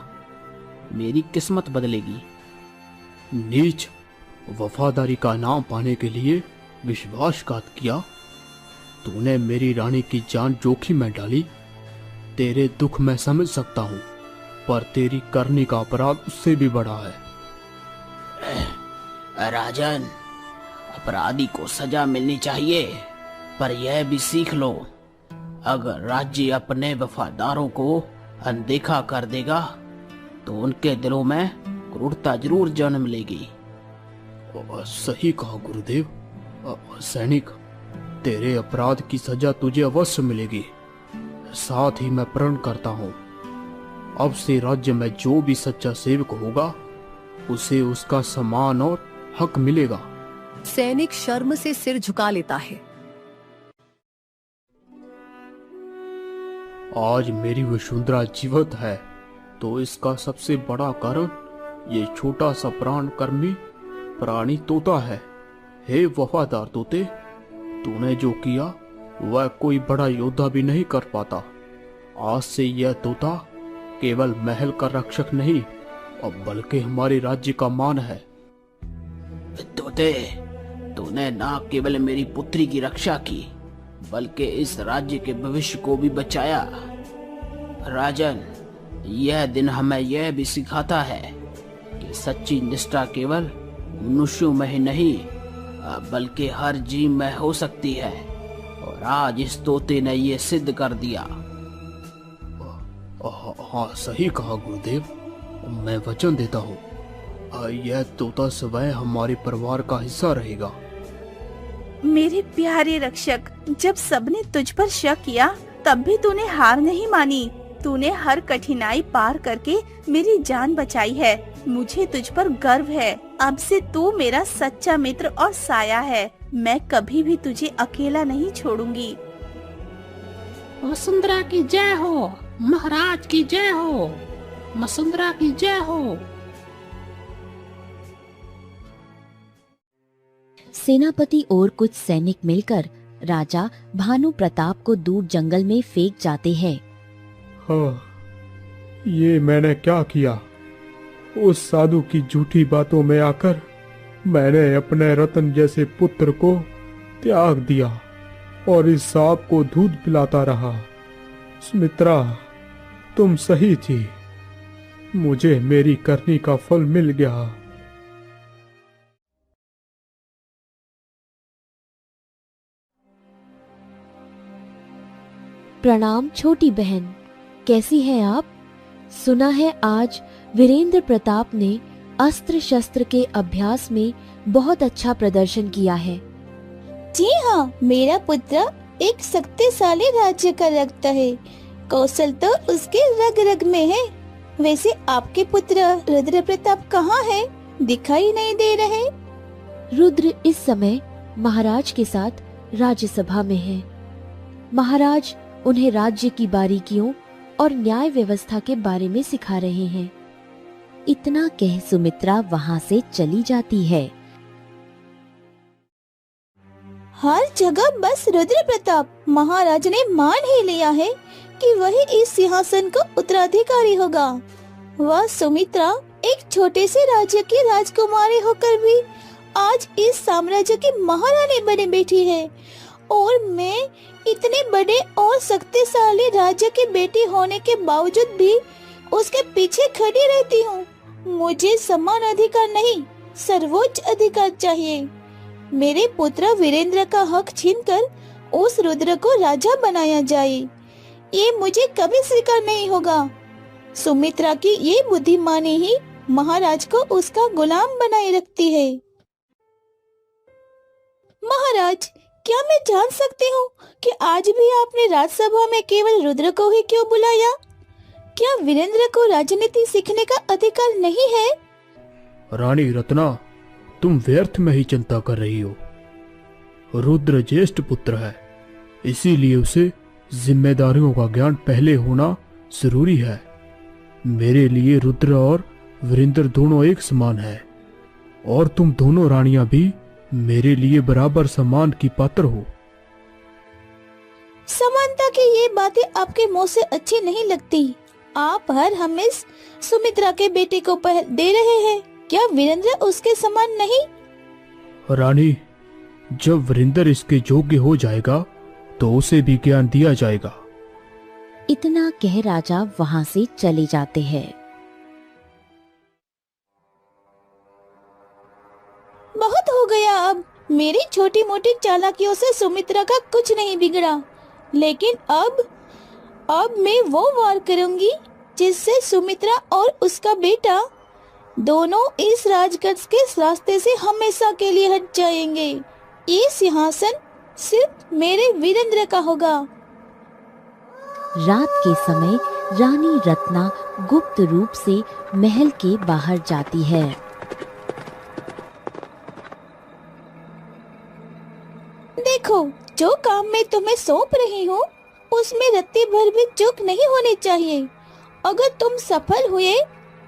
[SPEAKER 6] मेरी किस्मत बदलेगी।
[SPEAKER 2] नीच, वफादारी का नाम पाने के लिए विश्वासघात किया। तूने मेरी रानी की जान जोखिम में डाली। तेरे दुख मैं समझ सकता हूँ, पर तेरी करनी का अपराध उससे भी बड़ा है।
[SPEAKER 6] राजन, अपराधी को सजा मिलनी चाहिए, पर यह भी सीख लो, अगर राज्य अपने वफादारों को अनदेखा कर देगा तो उनके दिलों में क्रूरता जरूर जन्म लेगी।
[SPEAKER 2] सही कहा गुरुदेव। सैनिक, तेरे अपराध की सजा तुझे अवश्य मिलेगी। साथ ही मैं प्रण करता हूँ, अब से राज्य में जो भी सच्चा सेवक होगा उसे उसका सम्मान और हक मिलेगा।
[SPEAKER 1] सैनिक शर्म से सिर झुका लेता है।
[SPEAKER 2] आज मेरी वसुंधरा जीवित है तो इसका सबसे बड़ा कारण ये छोटा सा प्राण कर्मी प्राणी तोता है। हे वफादार तोते, तूने जो किया वह कोई बड़ा योद्धा भी नहीं कर पाता। आज से यह तोता केवल महल का रक्षक नहीं, अब बल्कि हमारे राज्य का मान है।
[SPEAKER 6] तोते, तूने न केवल मेरी पुत्री की रक्षा की, बल्कि इस राज्य के भविष्य को भी बचाया। राजन, यह दिन हमें यह भी सिखाता है कि सच्ची निष्ठा केवल मनुष्यों में ही नहीं, बल्कि हर जीव में हो सकती है, और आज इस तोते ने यह सिद्ध कर दिया।
[SPEAKER 2] हाँ, सही कहा गुरुदेव। मैं वचन देता हूँ, यह तोता स्वयं हमारे परिवार का हिस्सा रहेगा।
[SPEAKER 4] मेरे प्यारे रक्षक, जब सबने तुझ पर शक किया तब भी तूने हार नहीं मानी। तूने हर कठिनाई पार करके मेरी जान बचाई है। मुझे तुझ पर गर्व है। अब से तू मेरा सच्चा मित्र और साया है। मैं कभी भी तुझे अकेला नहीं छोड़ूंगी।
[SPEAKER 3] वसुंधरा की जय हो, महाराज की जय हो, वसुंधरा की जय हो।
[SPEAKER 8] सेनापति और कुछ सैनिक मिलकर राजा भानु प्रताप को दूर जंगल में फेंक जाते हैं।
[SPEAKER 2] हाँ, ये मैंने क्या किया? उस साधु की झूठी बातों में आकर मैंने अपने रतन जैसे पुत्र को त्याग दिया और इस सांप को दूध पिलाता रहा। सुमित्रा, तुम सही थी, मुझे मेरी करनी का फल मिल गया।
[SPEAKER 8] प्रणाम छोटी बहन, कैसी हैं आप? सुना है आज वीरेंद्र प्रताप ने अस्त्र शस्त्र के अभ्यास में बहुत अच्छा प्रदर्शन किया है।
[SPEAKER 4] जी हाँ, मेरा पुत्र एक शक्तिशाली राज्य का रक्त है। कौशल तो उसके रग रग में है। वैसे आपके पुत्र रुद्र प्रताप कहाँ है? दिखाई नहीं दे रहे।
[SPEAKER 8] रुद्र इस समय महाराज के साथ राज्यसभा में है। महाराज उन्हें राज्य की बारीकियों और न्याय व्यवस्था के बारे में सिखा रहे हैं। इतना कह सुमित्रा वहाँ से चली जाती है।
[SPEAKER 4] हर जगह बस रुद्र प्रताप। महाराज ने मान ही लिया है कि वही इस सिंहासन का उत्तराधिकारी होगा। वह सुमित्रा एक छोटे से राज्य की राजकुमारी होकर भी आज इस साम्राज्य की महारानी बने बैठी है, और मैं इतने बड़े और शक्तिशाली राज्य की बेटी होने के बावजूद भी उसके पीछे खड़ी रहती हूँ। मुझे समान अधिकार नहीं, सर्वोच्च अधिकार चाहिए। मेरे पुत्र वीरेंद्र का हक छीनकर उस रुद्र को राजा बनाया जाए, ये मुझे कभी स्वीकार नहीं होगा। सुमित्रा की ये बुद्धिमानी ही महाराज को उसका गुलाम बनाए रखती है। महाराज, क्या मैं जान सकती हूँ कि आज भी आपने राज्यसभा में केवल रुद्र को ही क्यों बुलाया? क्या वीरेंद्र को राजनीति सीखने का अधिकार नहीं है?
[SPEAKER 2] रानी रत्ना, तुम व्यर्थ में ही चिंता कर रही हो। रुद्र ज्येष्ठ पुत्र है, इसीलिए उसे जिम्मेदारियों का ज्ञान पहले होना जरूरी है। मेरे लिए रुद्र और वीरेंद्र दोनों एक समान है, और तुम दोनों रानियां भी मेरे लिए बराबर सम्मान की पात्र हो।
[SPEAKER 4] समानता की ये बातें आपके मुंह से अच्छी नहीं लगती। आप हर हमेशा सुमित्रा के बेटे को पहल दे रहे हैं। क्या वीरेंद्र उसके समान नहीं?
[SPEAKER 2] रानी, जब वीरेंद्र इसके योग्य हो जाएगा तो उसे भी ज्ञान दिया जाएगा।
[SPEAKER 8] इतना कह राजा वहाँ से चले जाते हैं।
[SPEAKER 4] बहुत हो गया। अब मेरी छोटी मोटी चालाकियों से सुमित्रा का कुछ नहीं बिगड़ा, लेकिन अब मैं वो वार करूंगी जिससे सुमित्रा और उसका बेटा दोनों इस राजगद्दी के रास्ते से हमेशा के लिए हट जाएंगे। ये सिंहासन सिर्फ मेरे वीरेंद्र का होगा।
[SPEAKER 8] रात के समय रानी रत्ना गुप्त रूप से महल के बाहर जाती है।
[SPEAKER 4] देखो, जो काम मैं तुम्हें सौंप रही हूँ उसमें रत्ती भर भी चूक नहीं होनी चाहिए। अगर तुम सफल हुए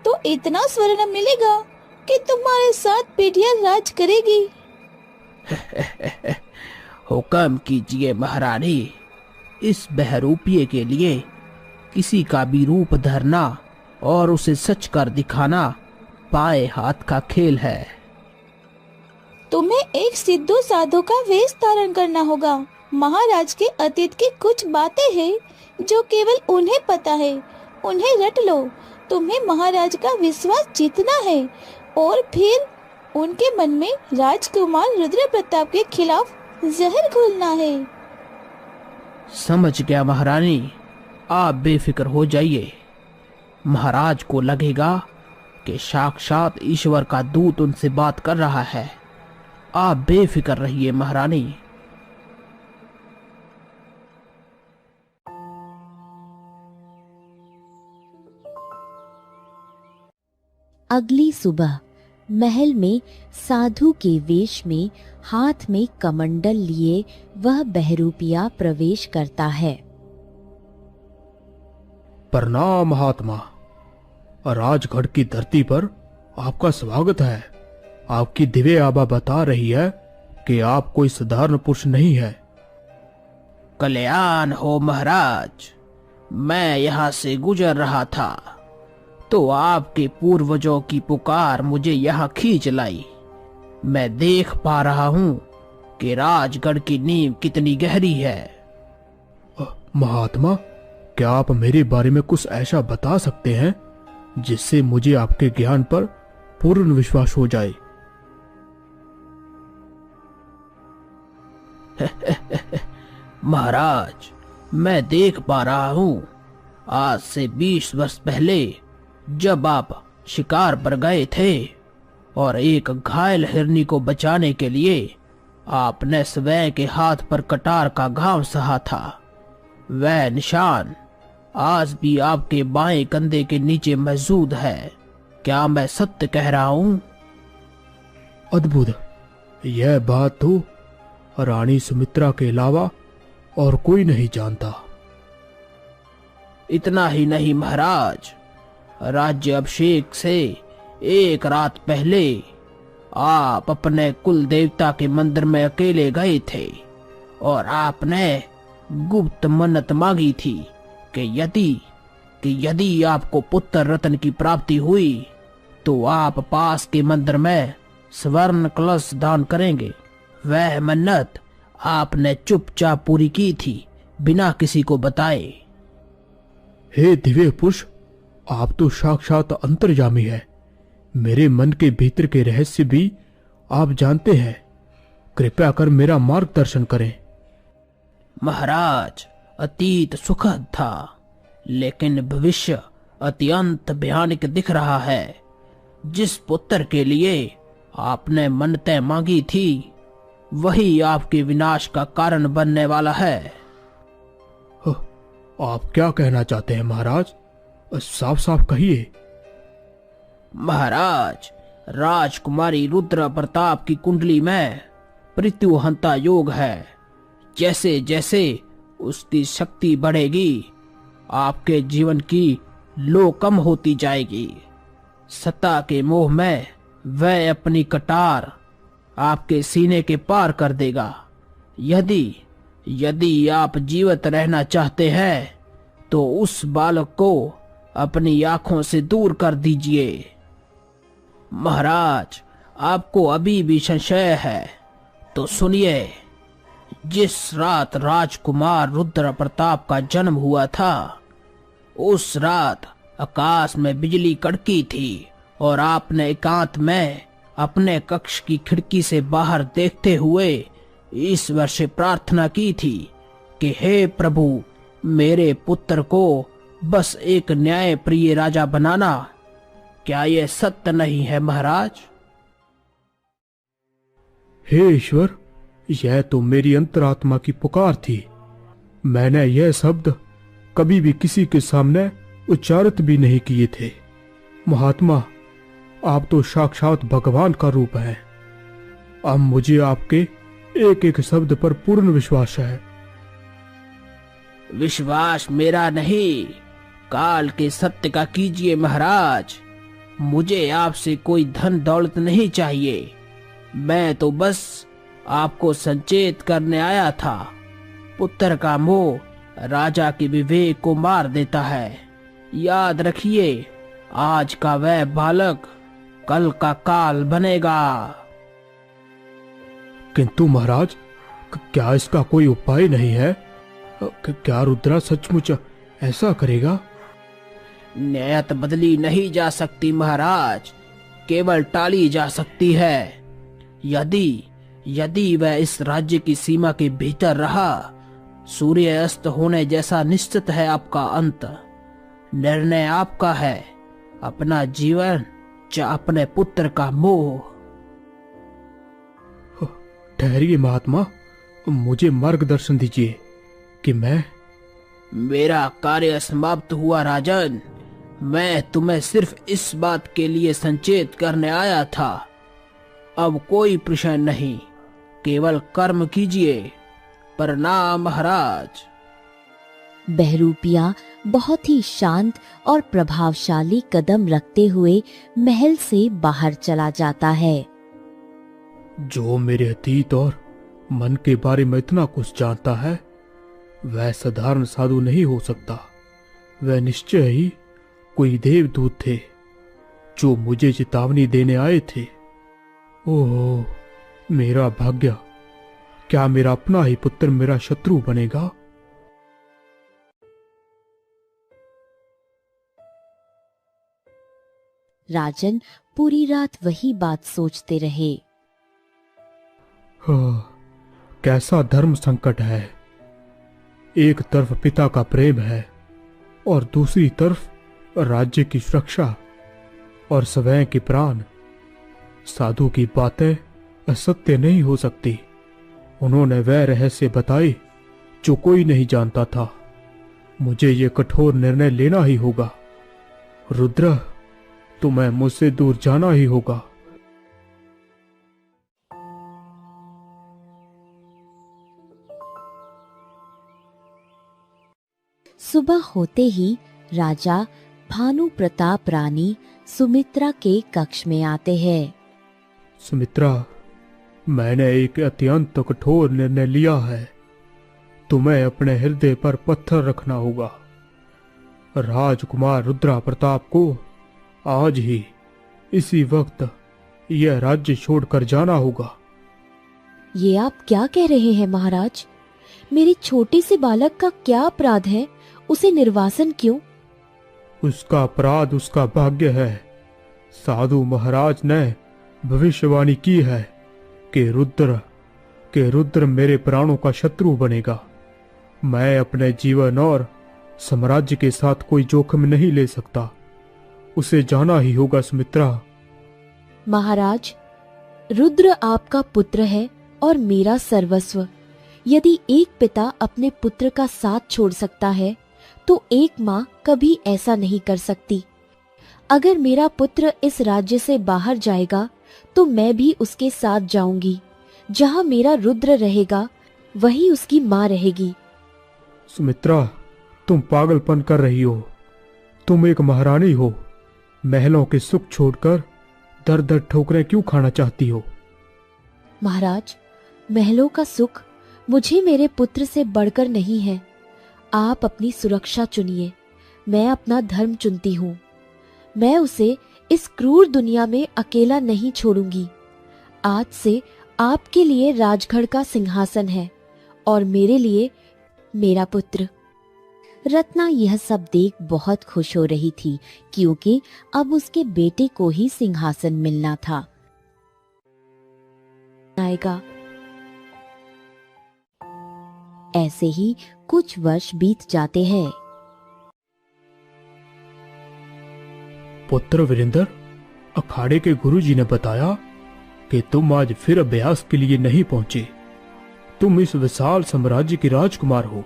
[SPEAKER 4] तो इतना स्वर्ण मिलेगा कि तुम्हारे साथ पीढ़ियां राज करेगी।
[SPEAKER 6] हुक्म कीजिए महारानी। इस बहरूपिये के लिए किसी का भी रूप धरना और उसे सच कर दिखाना पाए हाथ का खेल है।
[SPEAKER 4] तुम्हें एक सिद्धू साधु का वेश धारण करना होगा। महाराज के अतीत की कुछ बातें हैं जो केवल उन्हें पता है, उन्हें रट लो। तुम्हें महाराज का विश्वास जीतना है और फिर उनके मन में राजकुमार रुद्र प्रताप के खिलाफ जहर घोलना है।
[SPEAKER 6] समझ गया महारानी, आप बेफिक्र हो जाइए। महाराज को लगेगा कि साक्षात ईश्वर का दूत उनसे बात कर रहा है। आप बेफिक्र रहिए महारानी।
[SPEAKER 8] अगली सुबह महल में साधु के वेश में हाथ में कमंडल लिए वह बहरूपिया प्रवेश करता है।
[SPEAKER 2] प्रणाम महात्मा। राजगढ़ की धरती पर आपका स्वागत है। आपकी दिव्य आभा बता रही है कि आप कोई साधारण पुरुष नहीं है।
[SPEAKER 6] कल्याण हो महाराज। मैं यहाँ से गुजर रहा था तो आपके पूर्वजों की पुकार मुझे यहाँ खींच लाई। मैं देख पा रहा हूँ कि राजगढ़ की नींव कितनी गहरी है।
[SPEAKER 2] महात्मा, क्या आप मेरे बारे में कुछ ऐसा बता सकते हैं जिससे मुझे आपके ज्ञान पर पूर्ण विश्वास हो जाए?
[SPEAKER 6] महाराज, मैं देख पा रहा हूँ आज से 20 वर्ष पहले जब आप शिकार पर गए थे और एक घायल हिरनी को बचाने के लिए आपने स्वयं के हाथ पर कटार का घाव सहा था, वह निशान आज भी आपके बाएं कंधे के नीचे मौजूद है। क्या मैं सत्य कह रहा हूँ?
[SPEAKER 2] अद्भुत। यह बात तो रानी सुमित्रा के अलावा और कोई नहीं जानता।
[SPEAKER 6] इतना ही नहीं महाराज, राज्य अभिषेक से एक रात पहले आप अपने कुल देवता के मंदिर में अकेले गए थे और आपने गुप्त मन्नत मांगी थी कि यदि आपको पुत्र रत्न की प्राप्ति हुई तो आप पास के मंदिर में स्वर्ण कलश दान करेंगे। वह मन्नत आपने चुपचाप पूरी की थी, बिना किसी को बताए।
[SPEAKER 2] हे दिव्य पुरुष, आप तो साक्षात अंतर्यामी है। मेरे मन के भीतर के रहस्य भी आप जानते हैं। कृपया कर मेरा मार्गदर्शन करें।
[SPEAKER 6] महाराज, अतीत सुखद था, लेकिन भविष्य अत्यंत भयानक दिख रहा है। जिस पुत्र के लिए आपने मन्नतें मांगी थी वही आपके विनाश का कारण बनने वाला है।
[SPEAKER 2] आप क्या कहना चाहते हैं महाराज? साफ साफ कहिए।
[SPEAKER 6] महाराज, राजकुमारी रुद्र प्रताप की कुंडली में मृत्युहंता योग है। जैसे जैसे उसकी शक्ति बढ़ेगी आपके जीवन की लो कम होती जाएगी। सत्ता के मोह में वह अपनी कटार आपके सीने के पार कर देगा। यदि आप जीवित रहना चाहते हैं तो उस बालक को अपनी आंखों से दूर कर दीजिए। महाराज, आपको अभी भी संशय है तो सुनिए। जिस रात राजकुमार रुद्र प्रताप का जन्म हुआ था उस रात आकाश में बिजली कड़की थी और आपने एकांत में अपने कक्ष की खिड़की से बाहर देखते हुए ईश्वर से प्रार्थना की थी कि हे प्रभु, मेरे पुत्र को बस एक न्याय प्रिय राजा बनाना। क्या यह सत्य नहीं है महाराज?
[SPEAKER 2] हे ईश्वर, यह तो मेरी अंतरात्मा की पुकार थी। मैंने यह शब्द कभी भी किसी के सामने उच्चारित भी नहीं किए थे। महात्मा, आप तो साक्षात भगवान का रूप है। अब मुझे आपके एक एक शब्द पर पूर्ण विश्वास है।
[SPEAKER 6] विश्वास मेरा नहीं, काल के सत्य का कीजिए महाराज। मुझे आपसे कोई धन दौलत नहीं चाहिए। मैं तो बस आपको संचेत करने आया था। पुत्र का मोह राजा के विवेक को मार देता है। याद रखिए, आज का वह बालक कल का काल बनेगा।
[SPEAKER 2] किंतु महाराज, क्या इसका कोई उपाय नहीं है? क्या रुद्रा सचमुच ऐसा करेगा?
[SPEAKER 6] नियत बदली नहीं जा सकती महाराज, केवल टाली जा सकती है। यदि वह इस राज्य की सीमा के भीतर रहा, सूर्य अस्त होने जैसा निश्चित है आपका अंत। निर्णय आपका है, अपना जीवन या अपने पुत्र का मोह।
[SPEAKER 2] ठहरिए महात्मा, मुझे मार्गदर्शन दीजिए कि
[SPEAKER 6] मेरा कार्य समाप्त हुआ राजन। मैं तुम्हें सिर्फ इस बात के लिए संचेत करने आया था। अब कोई प्रश्न नहीं, केवल कर्म कीजिए। प्रणाम महाराज।
[SPEAKER 8] बहरूपिया बहुत ही शांत और प्रभावशाली कदम रखते हुए महल से बाहर चला जाता है।
[SPEAKER 2] जो मेरे अतीत और मन के बारे में इतना कुछ जानता है वह साधारण साधु नहीं हो सकता। वह निश्चय ही कोई देवदूत थे जो मुझे चेतावनी देने आए थे। ओह, मेरा भाग्य! क्या मेरा अपना ही पुत्र मेरा शत्रु बनेगा?
[SPEAKER 8] राजन पूरी रात वही बात सोचते रहे।
[SPEAKER 2] कैसा धर्म संकट है। एक तरफ पिता का प्रेम है, और दूसरी तरफ राज्य की सुरक्षा और स्वयं के प्राण। साधु की बातें असत्य नहीं हो सकती। उन्होंने वह रहस्य बताए जो कोई नहीं जानता था। मुझे ये कठोर निर्णय लेना ही होगा। रुद्र, तुम्हें मुझसे दूर जाना ही होगा।
[SPEAKER 8] सुबह होते ही राजा भानु प्रताप रानी सुमित्रा के कक्ष में आते हैं।
[SPEAKER 2] सुमित्रा, मैंने एक अत्यंत कठोर निर्णय लिया है। तुम्हें अपने हृदय पर पत्थर रखना होगा। राजकुमार रुद्रा प्रताप को आज ही इसी वक्त यह राज्य छोड़कर जाना होगा।
[SPEAKER 8] ये आप क्या कह रहे हैं महाराज? मेरे छोटे से बालक का क्या अपराध है? उसे निर्वासन क्यों?
[SPEAKER 2] उसका अपराध उसका भाग्य है। साधु महाराज ने भविष्यवाणी की है कि रुद्र मेरे प्राणों का शत्रु बनेगा। मैं अपने जीवन और साम्राज्य के साथ कोई जोखिम नहीं ले सकता। उसे जाना ही होगा सुमित्रा।
[SPEAKER 8] महाराज, रुद्र आपका पुत्र है और मेरा सर्वस्व। यदि एक पिता अपने पुत्र का साथ छोड़ सकता है तो एक माँ कभी ऐसा नहीं कर सकती। अगर मेरा पुत्र इस राज्य से बाहर जाएगा तो मैं भी उसके साथ जाऊंगी। जहाँ मेरा रुद्र रहेगा वहीं उसकी माँ रहेगी।
[SPEAKER 2] सुमित्रा, तुम पागलपन कर रही हो। तुम एक महारानी हो। महलों के सुख छोड़कर दर दर ठोकरें क्यों खाना चाहती हो?
[SPEAKER 8] महाराज, महलों का सुख मुझे मेरे पुत्र से बढ़कर नहीं है। आप अपनी सुरक्षा चुनिए, मैं अपना धर्म चुनती हूँ। मैं उसे इस क्रूर दुनिया में अकेला नहीं छोड़ूंगी। आज से आपके लिए राजगढ़ का सिंहासन है और मेरे लिए मेरा पुत्र। रत्ना यह सब देख बहुत खुश हो रही थी क्योंकि अब उसके बेटे को ही सिंहासन मिलना था। आएगा। ऐसे ही कुछ वर्ष बीत जाते हैं।
[SPEAKER 2] पुत्र वीरेंद्र, अखाड़े के गुरुजी ने बताया कि तुम आज फिर अभ्यास के लिए नहीं पहुंचे। तुम इस विशाल साम्राज्य की राजकुमार हो।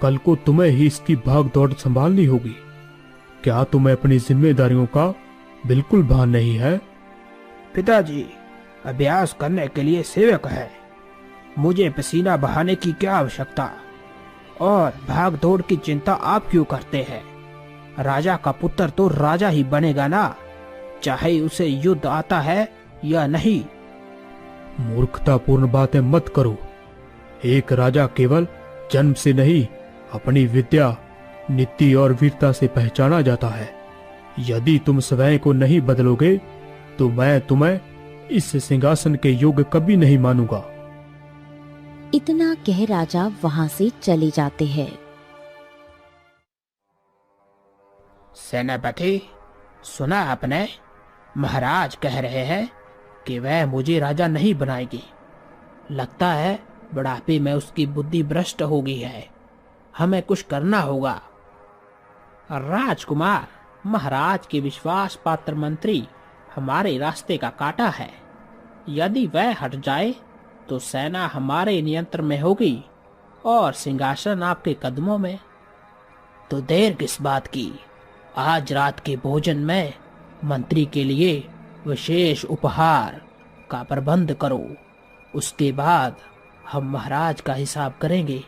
[SPEAKER 2] कल को तुम्हें ही इसकी भाग दौड़ संभालनी होगी। क्या तुम्हें अपनी जिम्मेदारियों का बिल्कुल भान नहीं है?
[SPEAKER 6] पिताजी, अभ्यास करने के लिए सेवक है। मुझे पसीना बहाने की क्या आवश्यकता? और भाग दौड़ की चिंता आप क्यों करते हैं? राजा का पुत्र तो राजा ही बनेगा ना, चाहे उसे युद्ध आता है या नहीं।
[SPEAKER 2] मूर्खतापूर्ण बातें मत करो। एक राजा केवल जन्म से नहीं, अपनी विद्या, नीति और वीरता से पहचाना जाता है। यदि तुम स्वयं को नहीं बदलोगे तो मैं तुम्हें इस सिंहासन के योग्य कभी नहीं मानूंगा।
[SPEAKER 8] इतना कह राजा वहां से चले जाते हैं।
[SPEAKER 6] सेनापति, सुना आपने? महाराज कह रहे हैं कि वह मुझे राजा नहीं बनाएगी। लगता है बुढ़ापे में उसकी बुद्धि भ्रष्ट हो गई है। हमें कुछ करना होगा। राजकुमार, महाराज के विश्वास पात्र मंत्री हमारे रास्ते का कांटा है। यदि वह हट जाए तो सेना हमारे नियंत्रण में होगी और सिंहासन आपके कदमों में। तो देर किस बात की? आज रात के भोजन में मंत्री के लिए विशेष उपहार का प्रबंध करो। उसके बाद हम महाराज का हिसाब करेंगे।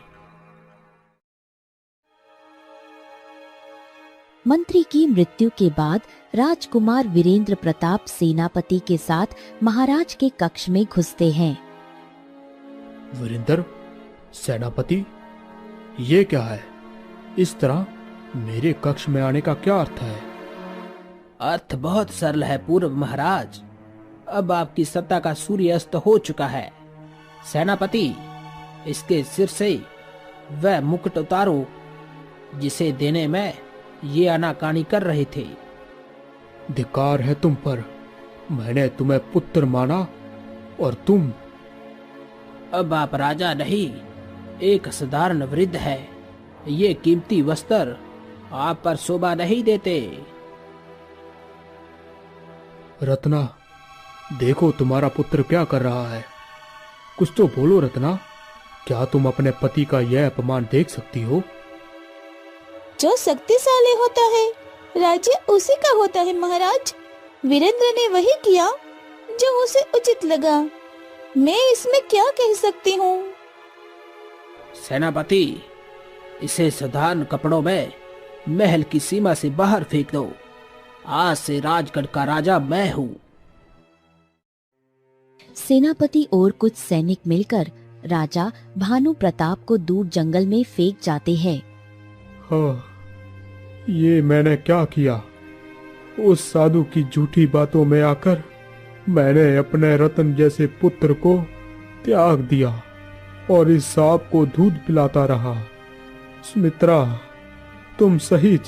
[SPEAKER 8] मंत्री की मृत्यु के बाद राजकुमार वीरेंद्र प्रताप सेनापति के साथ महाराज के कक्ष में घुसते हैं।
[SPEAKER 2] वीरेंद्र, सेनापति, ये क्या है? इस तरह मेरे कक्ष में आने का क्या अर्थ है?
[SPEAKER 6] अर्थ बहुत सरल है पूर्व महाराज। अब आपकी सत्ता का सूर्यास्त हो चुका है। सेनापति, इसके सिर से वह मुकुट उतारो जिसे देने में ये आनाकानी कर रहे थे।
[SPEAKER 2] धिक्कार है तुम पर। मैंने तुम्हें पुत्र माना और तुम।
[SPEAKER 6] अब आप राजा नहीं, एक साधारण वृद्ध है। ये कीमती वस्त्र आप पर शोभा नहीं देते।
[SPEAKER 2] रत्ना, देखो तुम्हारा पुत्र क्या कर रहा है। कुछ तो बोलो रत्ना, क्या तुम अपने पति का यह अपमान देख सकती हो?
[SPEAKER 4] जो शक्तिशाली होता है राज्य उसी का होता है महाराज। वीरेंद्र ने वही किया जो उसे उचित लगा। मैं इसमें क्या कह सकती हूँ?
[SPEAKER 6] सेनापति, इसे साधारण कपड़ों में महल की सीमा से बाहर फेंक दो। आज से राजगढ़ का राजा मैं हूँ।
[SPEAKER 8] सेनापति और कुछ सैनिक मिलकर राजा भानु प्रताप को दूर जंगल में फेंक जाते हैं।
[SPEAKER 2] हाँ, ये मैंने क्या किया? उस साधु की झूठी बातों में आकर मैंने अपने रतन जैसे पुत्र को त्याग दिया और इस सांप को दूध पिलाता रहा। सुमित्रा, तुम सही